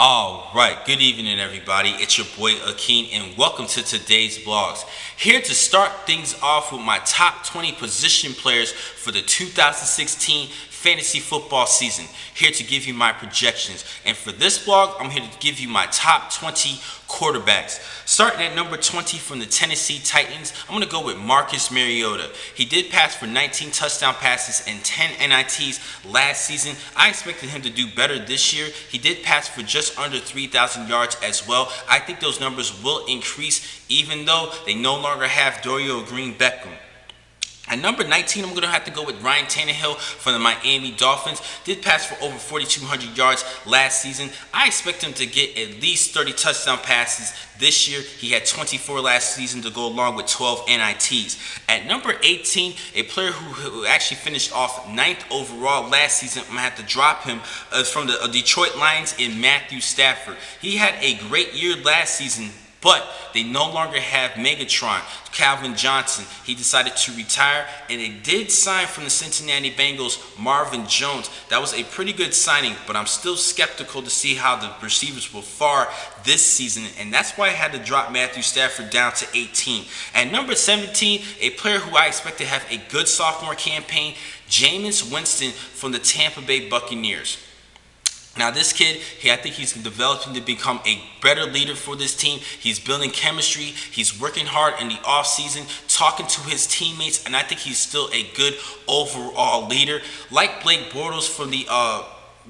All right, good evening, everybody. It's your boy Akeen, and welcome to today's vlogs. Here to start things off with my top 20 position players for the 2016 fantasy football season. Here to give you my projections, and for this vlog, I'm here to give you my top 20 quarterbacks. Starting at number 20 from the Tennessee Titans, I'm going to go with Marcus Mariota. He did pass for 19 touchdown passes and 10 NITs last season. I expected him to do better this year. He did pass for just under 3,000 yards as well. I think those numbers will increase even though they no longer have Dorial Green-Beckham. At number 19, I'm going to have to go with Ryan Tannehill from the Miami Dolphins. Did pass for over 4,200 yards last season. I expect him to get at least 30 touchdown passes this year. He had 24 last season to go along with 12 NITs. At number 18, a player who actually finished off 9th overall last season, I'm going to have to drop him from the Detroit Lions in Matthew Stafford. He had a great year last season, but they no longer have Megatron, Calvin Johnson. He decided to retire, and they did sign from the Cincinnati Bengals Marvin Jones. That was a pretty good signing, but I'm still skeptical to see how the receivers will fare this season, and that's why I had to drop Matthew Stafford down to 18. At number 17, a player who I expect to have a good sophomore campaign, Jameis Winston from the Tampa Bay Buccaneers. Now this kid, I think he's developing to become a better leader for this team. He's building chemistry. He's working hard in the offseason, talking to his teammates, and I think he's still a good overall leader. Like Blake Bortles from the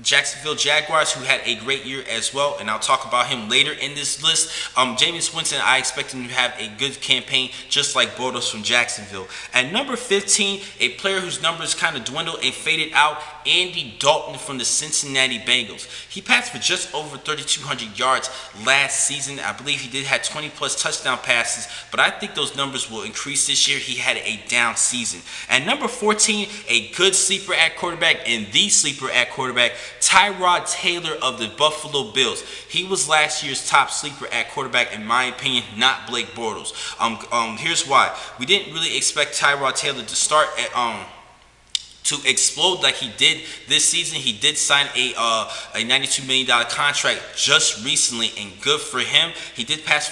Jacksonville Jaguars, who had a great year as well, and I'll talk about him later in this list. Jameis Winston, I expect him to have a good campaign, just like Bortles from Jacksonville. At number 15, a player whose numbers kind of dwindled and faded out, Andy Dalton from the Cincinnati Bengals. He passed for just over 3,200 yards last season. I believe he did have 20-plus touchdown passes, but I think those numbers will increase this year. He had a down season. At number 14, a good sleeper at quarterback, and the sleeper at quarterback, Tyrod Taylor of the Buffalo Bills. He was last year's top sleeper at quarterback, in my opinion, not Blake Bortles. Here's why. We didn't really expect Tyrod Taylor to start at to explode like he did this season. He did sign a $92 million contract just recently, and good for him. He did pass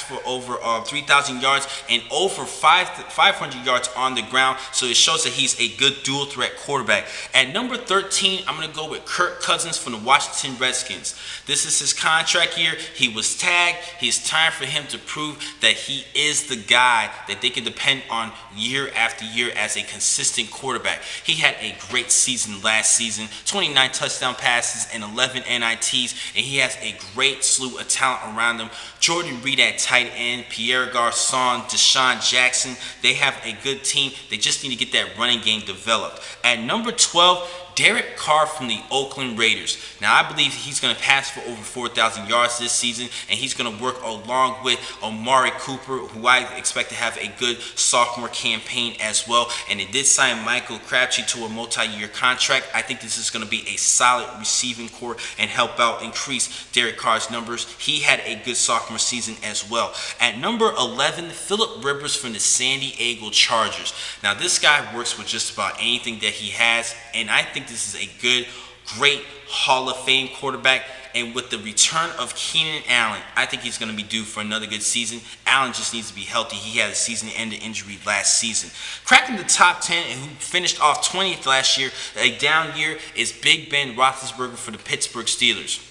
for over 3,000 yards and over 500 yards on the ground, so it shows that he's a good dual threat quarterback. At number 13, I'm going to go with Kirk Cousins from the Washington Redskins. This is his contract year. He was tagged. It's time for him to prove that he is the guy that they can depend on year after year as a consistent quarterback. He had a great season last season, 29 touchdown passes and 11 NITs, and he has a great slew of talent around him. Jordan Reed at tight end, Pierre Garçon, Deshaun Jackson, they have a good team. They just need to get that running game developed. At number 12, Derek Carr from the Oakland Raiders. Now, I believe he's going to pass for over 4,000 yards this season, and he's going to work along with Amari Cooper, who I expect to have a good sophomore campaign as well. And they did sign Michael Crabtree to a multi-year contract. I think this is going to be a solid receiving core and help out increase Derek Carr's numbers. He had a good sophomore season as well. At number 11, Philip Rivers from the San Diego Chargers. Now, this guy works with just about anything that he has, and I think this is a good, great Hall of Fame quarterback. And with the return of Keenan Allen, I think he's going to be due for another good season. Allen just needs to be healthy. He had a season-ending injury last season. Cracking the top 10 and who finished off 20th last year, a down year, is Big Ben Roethlisberger for the Pittsburgh Steelers.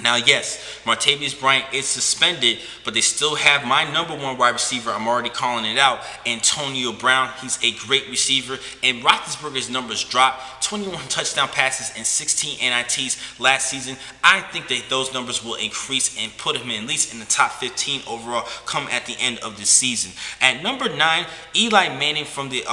Now, yes, Martavis Bryant is suspended, but they still have my number one wide receiver. I'm already calling it out, Antonio Brown. He's a great receiver, and Roethlisberger's numbers dropped, 21 touchdown passes and 16 NITs last season. I think that those numbers will increase and put him at least in the top 15 overall come at the end of the season. At number 9, Eli Manning from the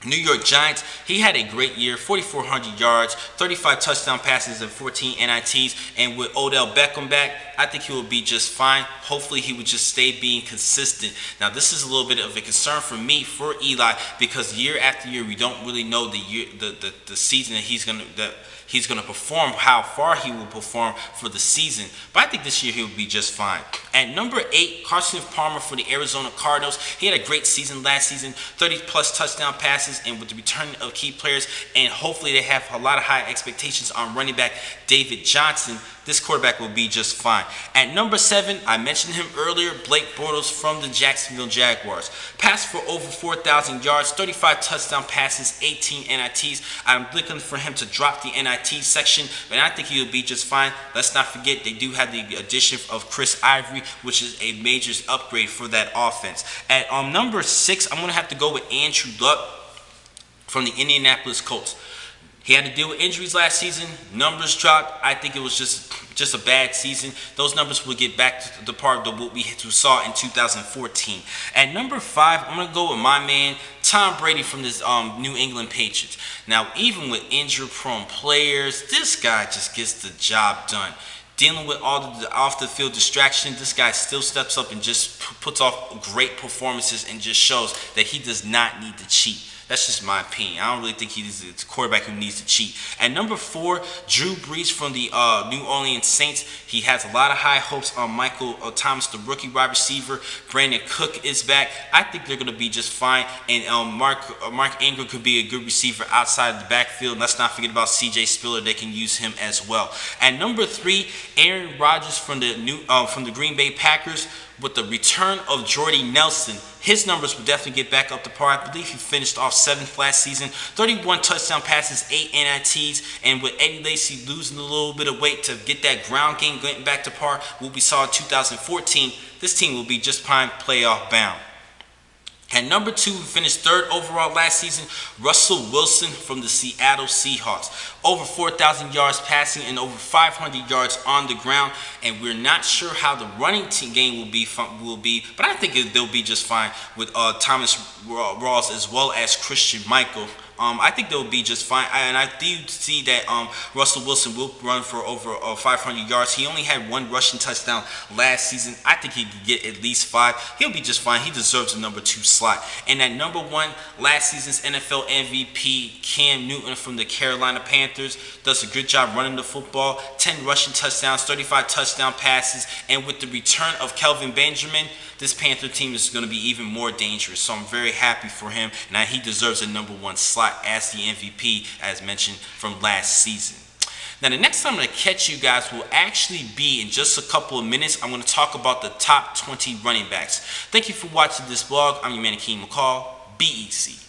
New York Giants. He had a great year, 4,400 yards, 35 touchdown passes, and 14 NITs. And with Odell Beckham back, I think he will be just fine. Hopefully he would just stay being consistent. Now this is a little bit of a concern for me for Eli, because year after year we don't really know the season that he's gonna perform, how far he will perform for the season. But I think this year he will be just fine. At number 8, Carson Palmer for the Arizona Cardinals. He had a great season last season, 30+ touchdown passes, and with the return of key players, and hopefully they have a lot of high expectations on running back David Johnson, this quarterback will be just fine. At number 7, I mentioned him earlier, Blake Bortles from the Jacksonville Jaguars. Passed for over 4,000 yards, 35 touchdown passes, 18 NITs. I'm looking for him to drop the NIT section, but I think he'll be just fine. Let's not forget they do have the addition of Chris Ivory, which is a major upgrade for that offense. At number 6, I'm going to have to go with Andrew Luck from the Indianapolis Colts. He had to deal with injuries last season. Numbers dropped. I think it was just a bad season. Those numbers will get back to the part of what we saw in 2014. At number 5, I'm going to go with my man, Tom Brady from this New England Patriots. Now, even with injury-prone players, this guy just gets the job done. Dealing with all the off-the-field distraction, this guy still steps up and just puts off great performances and just shows that he does not need to cheat. That's just my opinion. I don't really think he's a quarterback who needs to cheat. At number 4, Drew Brees from the New Orleans Saints. He has a lot of high hopes on Michael Thomas, the rookie wide receiver. Brandon Cook is back. I think they're going to be just fine. And Mark Ingram could be a good receiver outside of the backfield. Let's not forget about C.J. Spiller. They can use him as well. At number 3, Aaron Rodgers from the Green Bay Packers. With the return of Jordy Nelson, his numbers will definitely get back up to par. I believe he finished off 7th last season, 31 touchdown passes, 8 NITs, and with Eddie Lacy losing a little bit of weight to get that ground game getting back to par, what we saw in 2014, this team will be just prime playoff bound. At number 2, who finished 3rd overall last season, Russell Wilson from the Seattle Seahawks. Over 4,000 yards passing and over 500 yards on the ground. And we're not sure how the running team game will be, but I think they'll be just fine with Thomas Rawls as well as Christian Michael. I think they'll be just fine. And I do see that Russell Wilson will run for over 500 yards. He only had 1 rushing touchdown last season. I think he could get at least 5. He'll be just fine. He deserves the number 2 slot. And at number 1, last season's NFL MVP, Cam Newton from the Carolina Panthers, does a good job running the football. 10 rushing touchdowns, 35 touchdown passes. And with the return of Kelvin Benjamin, this Panther team is going to be even more dangerous. So I'm very happy for him. And he deserves a number 1 slot as the MVP, as mentioned from last season. Now, the next time I'm going to catch you guys will actually be in just a couple of minutes. I'm going to talk about the top 20 running backs. Thank you for watching this vlog. I'm your man, Akeem McCall. BEC.